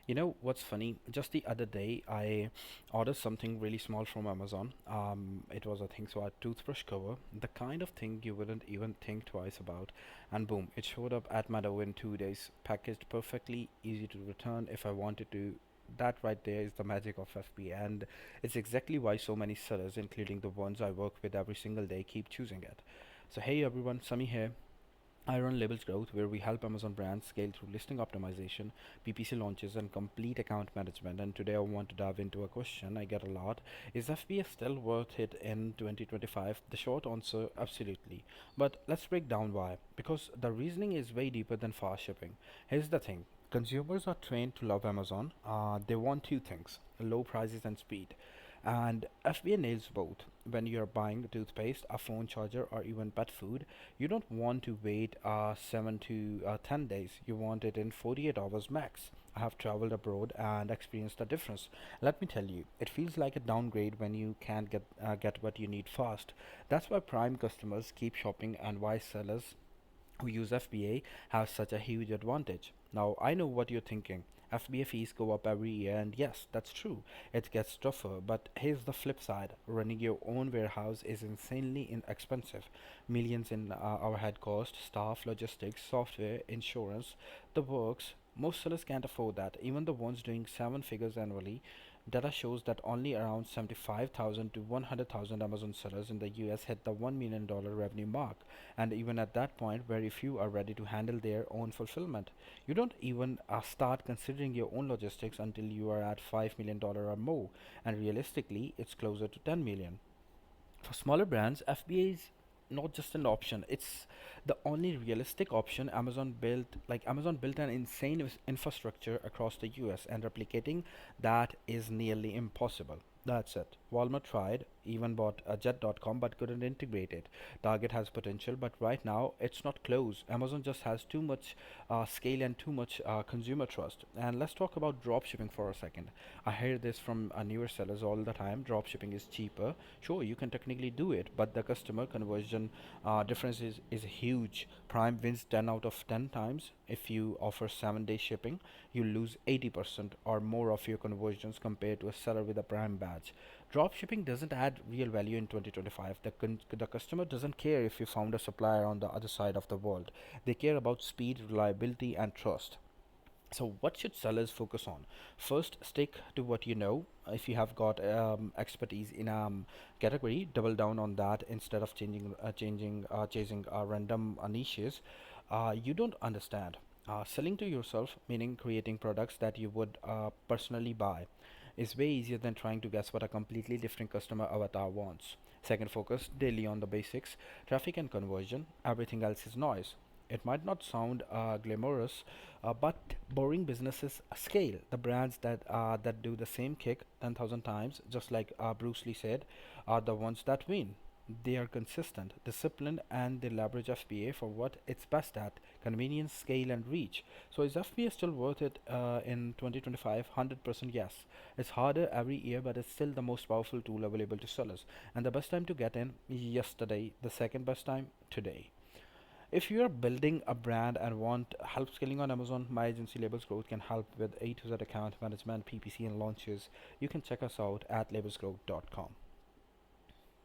You know what's funny? Just the other day, I ordered something really small from Amazon. It was, I think, so a toothbrush cover, the kind of thing you wouldn't even think twice about. And boom, it showed up at my door in 2 days, packaged perfectly, easy to return if I wanted to. That right there is the magic of FBA, and it's exactly why so many sellers, including the ones I work with every single day, keep choosing it. So hey everyone, Sami here. I run Labels Growth, where we help Amazon brands scale through listing optimization, PPC launches, and complete account management. And today I want to dive into a question I get a lot. Is FBA still worth it in 2025? The short answer, absolutely. But let's break down why. Because the reasoning is way deeper than fast shipping. Here's the thing. Consumers are trained to love Amazon. They want two things: low prices and speed. And FBA nails both. When you're buying toothpaste, a phone charger, or even pet food, you don't want to wait 7 to 10 days. You want it in 48 hours max. I have traveled abroad and experienced the difference. Let me tell you, it feels like a downgrade when you can't get what you need fast. That's why Prime customers keep shopping and why sellers who use FBA have such a huge advantage. Now, I know what you're thinking. FBA fees go up every year, and yes, that's true. It gets tougher, but here's the flip side. Running your own warehouse is insanely expensive. Millions in overhead cost, staff, logistics, software, insurance, the works. Most sellers can't afford that. Even the ones doing seven figures annually. Data shows that only around 75,000 to 100,000 Amazon sellers in the US hit the $1 million revenue mark, and even at that point, very few are ready to handle their own fulfillment. You don't even start considering your own logistics until you are at $5 million or more, and realistically, it's closer to 10 million. For smaller brands, FBA is not just an option, it's the only realistic option. Amazon built an insane infrastructure across the US, and replicating that is nearly impossible. That's it. Walmart tried, even bought jet.com, but couldn't integrate it. Target has potential, but right now it's not close. Amazon just has too much scale and too much consumer trust. And let's talk about dropshipping for a second. I hear this from newer sellers all the time. Dropshipping is cheaper. Sure, you can technically do it, but the customer conversion difference is huge. Prime wins 10 out of 10 times. If you offer 7-day shipping, you lose 80% or more of your conversions compared to a seller with a Prime badge. Dropshipping doesn't add real value in 2025. The customer doesn't care if you found a supplier on the other side of the world. They care about speed, reliability, and trust. So, what should sellers focus on? First, stick to what you know. If you have got expertise in a category, double down on that instead of chasing random niches you don't understand. Selling to yourself, meaning creating products that you would personally buy, is way easier than trying to guess what a completely different customer avatar wants. Second, focus daily on the basics: traffic and conversion. Everything else is noise. It might not sound glamorous, but boring businesses scale. The brands that do the same kick 10,000 times, just like Bruce Lee said, are the ones that win. They are consistent, disciplined, and they leverage FBA for what it's best at: convenience, scale, and reach. So, is FBA still worth it in 2025? 100% yes. It's harder every year, but it's still the most powerful tool available to sellers. And the best time to get in, yesterday. The second best time, today. If you are building a brand and want help scaling on Amazon, my agency Labels Growth can help with A to Z account management, PPC, and launches. You can check us out at labelsgrowth.com.